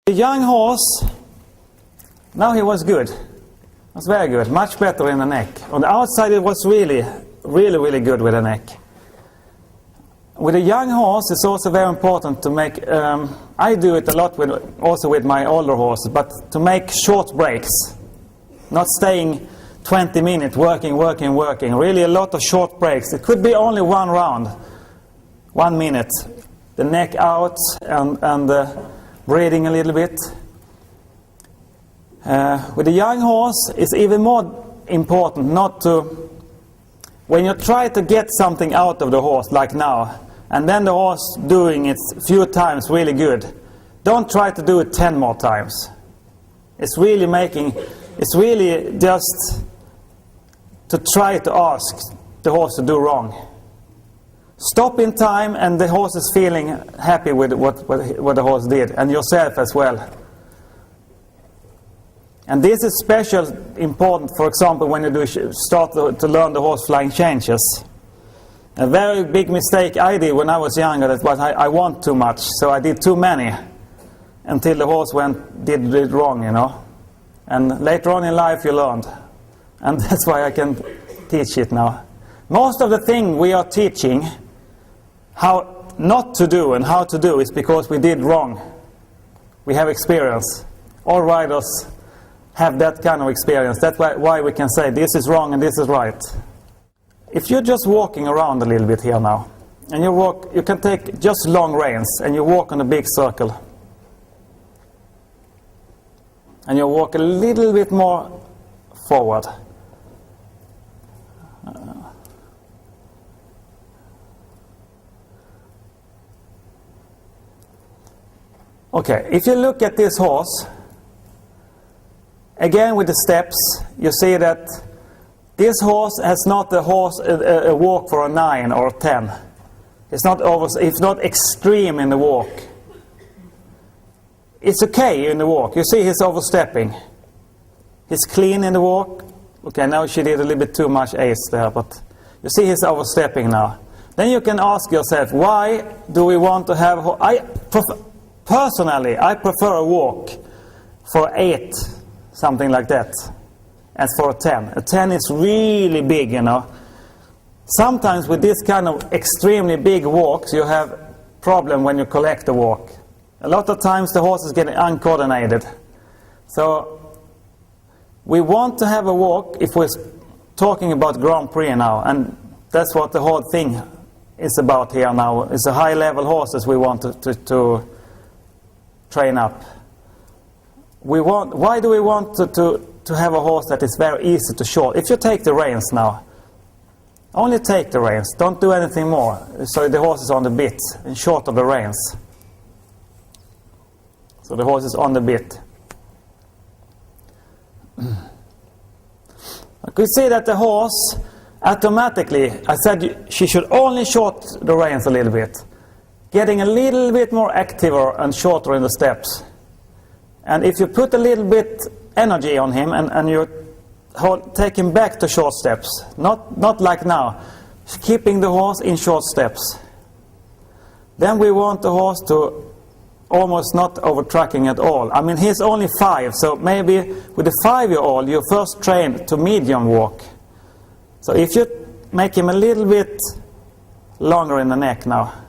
The young horse, now he was good. It was very good, much better in the neck. On the outside it was really good with the neck. With a young horse it's also very important to make, I do it a lot also with my older horses, but to make short breaks. Not staying 20 minutes working. Really a lot of short breaks. It could be only one round, 1 minute. The neck out and breathing a little bit. With a young horse, it's even more important not to, when you try to get something out of the horse, like now, and then the horse doing it a few times really good, don't try to do it 10 more times. It's really just to try to ask the horse to do wrong. Stop in time and the horse is feeling happy with what the horse did, and yourself as well. And this is special important, for example, when you start to learn the horse flying changes. A very big mistake I did when I was younger, that was I want too much, so I did too many until the horse did it wrong, you know. And later on in life you learned, and that's why I can teach it now. Most of the thing we are teaching how not to do and how to do is because we did wrong. We have experience. All riders have that kind of experience. That's why we can say this is wrong and this is right. If you're just walking around a little bit here now, and you can take just long reins and you walk on a big circle. And you walk a little bit more forward. Okay, if you look at this horse, again with the steps, you see that this horse has not a walk for a 9 or a 10. It's not extreme in the walk. It's okay in the walk. You see he's overstepping. He's clean in the walk. Okay, now she did a little bit too much ace there, but you see he's overstepping now. Then you can ask yourself, why do we want to have... Personally, I prefer a walk for 8, something like that, as for a 10. A 10 is really big, you know. Sometimes with this kind of extremely big walks, you have problem when you collect the walk. A lot of times the horse is getting uncoordinated. So we want to have a walk if we're talking about Grand Prix now, and that's what the whole thing is about here now. It's a high-level horses we want to train up. Why do we want to have a horse that is very easy to short? If you take the reins now, only take the reins, don't do anything more. So the horse is on the bit and short of the reins. So the horse is on the bit. I could see that the horse automatically, I said she should only short the reins a little bit. Getting a little bit more activer and shorter in the steps. And if you put a little bit energy on him and you take him back to short steps, not like now, keeping the horse in short steps. Then we want the horse to almost not over tracking at all. I mean, he's only 5, so maybe with a 5-year-old you first train to medium walk. So if you make him a little bit longer in the neck now,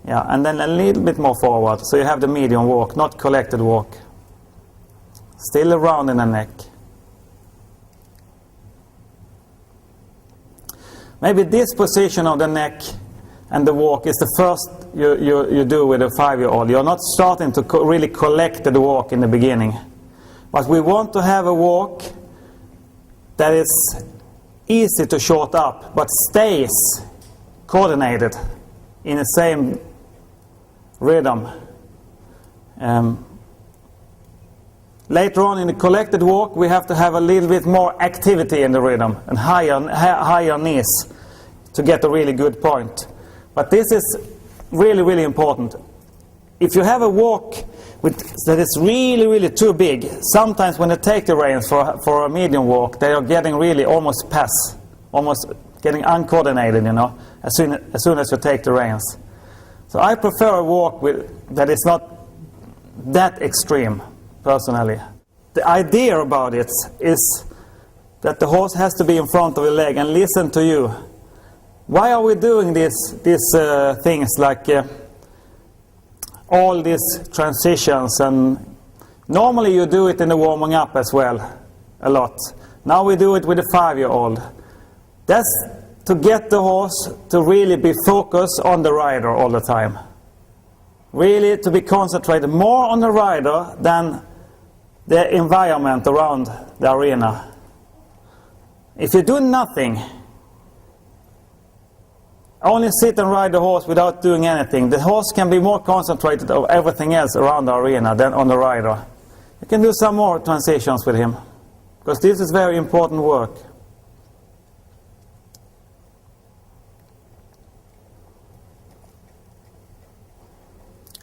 yeah, and then a little bit more forward, so you have the medium walk, not collected walk. Still around in the neck. Maybe this position of the neck and the walk is the first you do with a 5-year-old. You're not starting to really collect the walk in the beginning. But we want to have a walk that is easy to short up, but stays coordinated in the same rhythm. Later on in the collected walk we have to have a little bit more activity in the rhythm and higher knees to get a really good point. But this is really important. If you have a walk that is really too big, sometimes when they take the reins for a medium walk, they are getting really almost getting uncoordinated, you know, as soon as you take the reins. So I prefer a walk that is not that extreme, personally. The idea about it is that the horse has to be in front of your leg and listen to you. Why are we doing these things like all these transitions? And normally you do it in the warming up as well, a lot. Now we do it with a 5-year-old. That's to get the horse to really be focused on the rider all the time. Really to be concentrated more on the rider than the environment around the arena. If you do nothing, only sit and ride the horse without doing anything, the horse can be more concentrated on everything else around the arena than on the rider. You can do some more transitions with him, because this is very important work.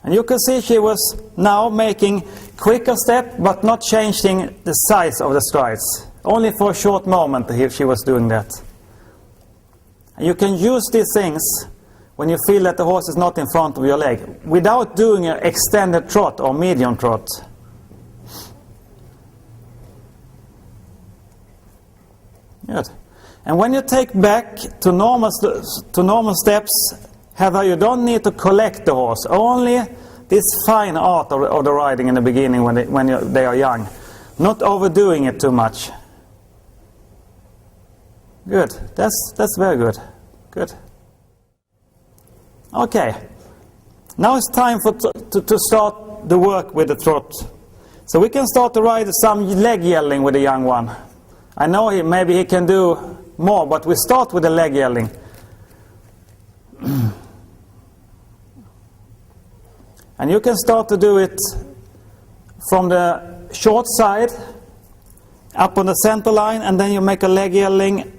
And you can see she was now making quicker step, but not changing the size of the strides. Only for a short moment she was doing that. And you can use these things when you feel that the horse is not in front of your leg, without doing an extended trot or medium trot. Good. And when you take back to normal steps, Heather, you don't need to collect the horse. Only this fine art of the riding in the beginning when they are young. Not overdoing it too much. Good. That's very good. Good. Okay. Now it's time to start the work with the trot. So we can start to ride some leg yelling with the young one. I know maybe he can do more, but we start with the leg yelling. And you can start to do it from the short side up on the center line, and then you make a leg yelling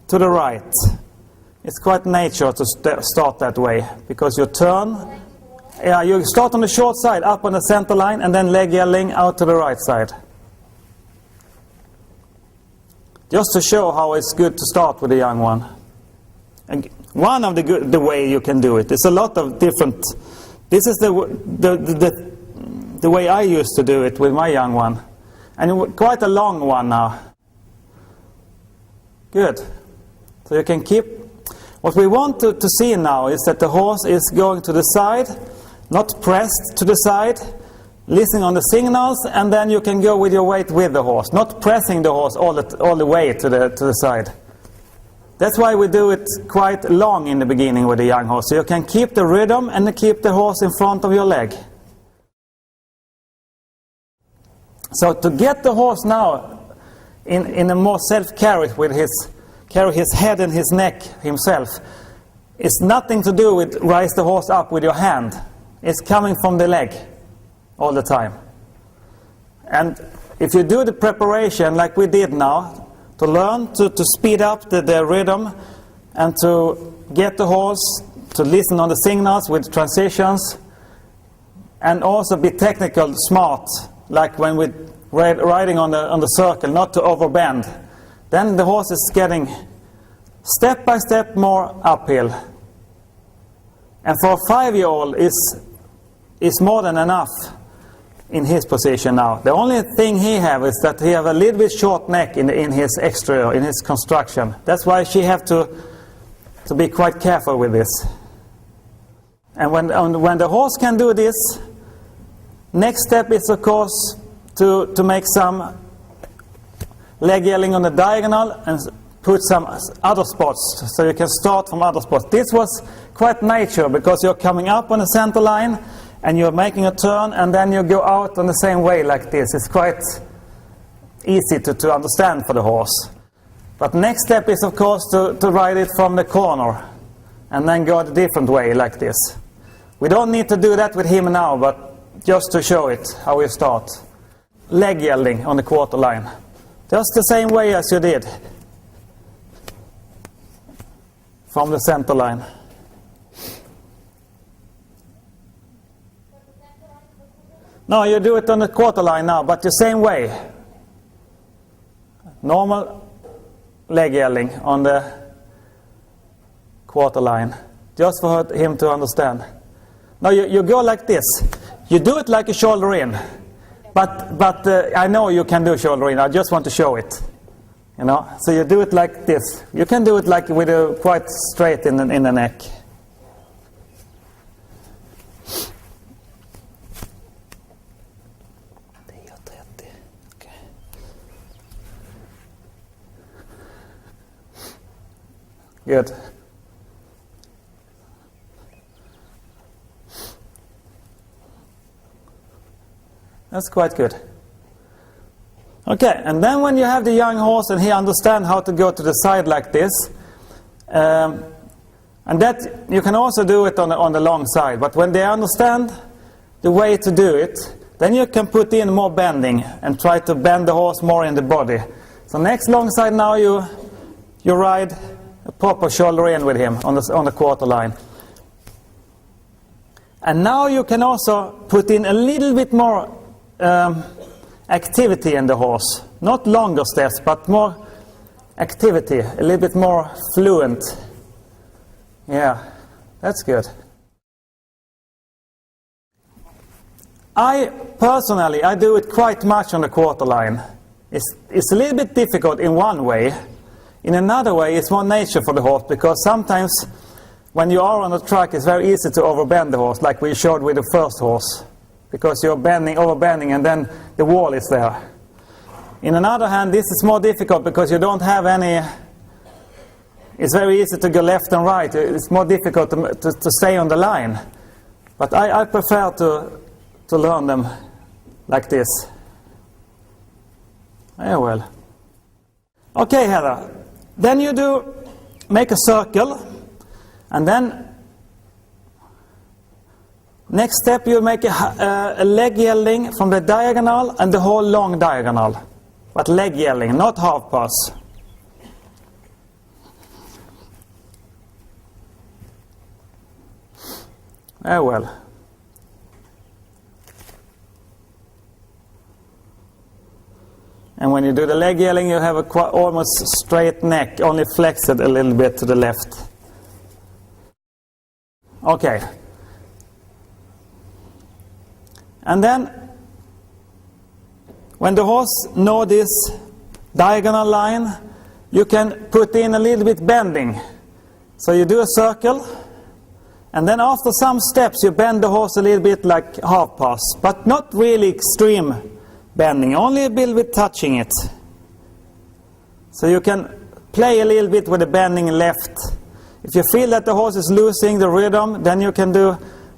to the right. It's quite nature to start that way, because you turn. Yeah, you start on the short side up on the center line, and then leg yelling out to the right side. Just to show how it's good to start with a young one. And one of the way you can do it. There's a lot of different. This is the way I used to do it with my young one, and quite a long one now. Good. So you can keep. What we want to see now is that the horse is going to the side, not pressed to the side, listening on the signals, and then you can go with your weight with the horse, not pressing the horse all the way to the side. That's why we do it quite long in the beginning with the young horse, so you can keep the rhythm and keep the horse in front of your leg. So to get the horse now in a more self-carry with carry his head and his neck himself, it's nothing to do with raise the horse up with your hand. It's coming from the leg all the time. And if you do the preparation like we did now, to learn to speed up the rhythm and to get the horse to listen on the signals with transitions, and also be technical smart, like when we're riding on the circle, not to overbend. Then the horse is getting step by step more uphill. And for a 5-year-old is more than enough in his position now. The only thing he have is that he have a little bit short neck in his exterior, in his construction. That's why she have to be quite careful with this. And when the horse can do this, next step is of course to make some leg yelling on the diagonal and put some other spots, so you can start from other spots. This was quite nature, because you're coming up on the center line and you're making a turn, and then you go out on the same way like this. It's quite easy to understand for the horse. But next step is of course to ride it from the corner and then go a different way like this. We don't need to do that with him now, but just to show it how we start. Leg yelling on the quarter line. Just the same way as you did from the center line. No, you do it on the quarter line now, but the same way. Normal leg yelling on the quarter line, just for him to understand. Now you go like this. You do it like a shoulder in. But I know you can do shoulder in. I just want to show it. You know, so you do it like this. You can do it like with a quite straight in the neck. Okay. Good. That's quite good. Okay, and then when you have the young horse and he understands how to go to the side like this, and that you can also do it on the long side, but when they understand the way to do it, then you can put in more bending and try to bend the horse more in the body. So next long side now you ride a proper shoulder in with him on the quarter line. And now you can also put in a little bit more activity in the horse. Not longer steps, but more activity, a little bit more fluent. Yeah, that's good. I personally do it quite much on the quarter line. It's a little bit difficult in one way. In another way, it's more nature for the horse, because sometimes when you are on the track, it's very easy to overbend the horse, like we showed with the first horse, because you're overbending and then the wall is there. In another hand, this is more difficult because you don't have any. It's very easy to go left and right. It's more difficult to stay on the line. But I prefer to learn them like this. Yeah, well. Okay, Heather. Then you make a circle, and then next step you make a leg yelling from the diagonal and the whole long diagonal. But leg yelling, not half pass. Yeah, well. And when you do the leg yelling, you have a almost straight neck, only flexed a little bit to the left. Okay. And then, when the horse knows this diagonal line, you can put in a little bit bending. So you do a circle, and then after some steps you bend the horse a little bit like half pass, but not really extreme bending, only a little bit touching it. So you can play a little bit with the bending left. If you feel that the horse is losing the rhythm, then you can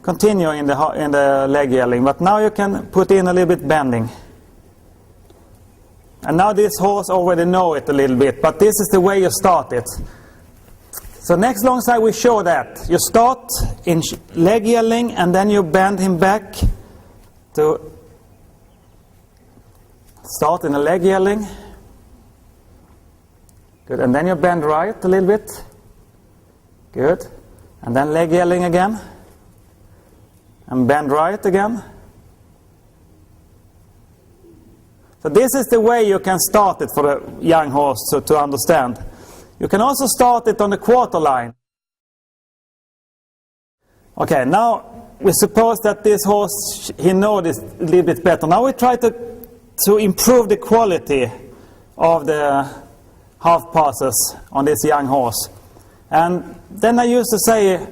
continue in the leg yelling. But now you can put in a little bit bending. And now this horse already know it a little bit, but this is the way you start it. So next long side we show that. You start in leg yelling and then you bend him back to start in a leg yelling. Good, and then you bend right a little bit. Good, and then leg yelling again. And bend right again. So this is the way you can start it for the young horse to understand. You can also start it on the quarter line. Okay, now we suppose that this horse, he knows this a little bit better. Now we try to improve the quality of the half passes on this young horse. And then I used to say,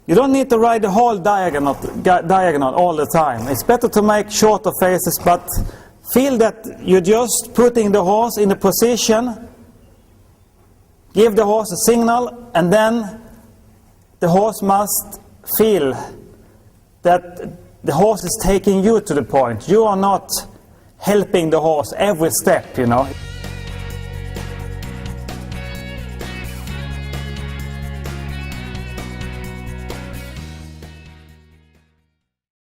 you don't need to ride the whole diagonal all the time. It's better to make shorter phases, but feel that you're just putting the horse in a position, give the horse a signal, and then the horse must feel that the horse is taking you to the point. You are not helping the horse every step, you know.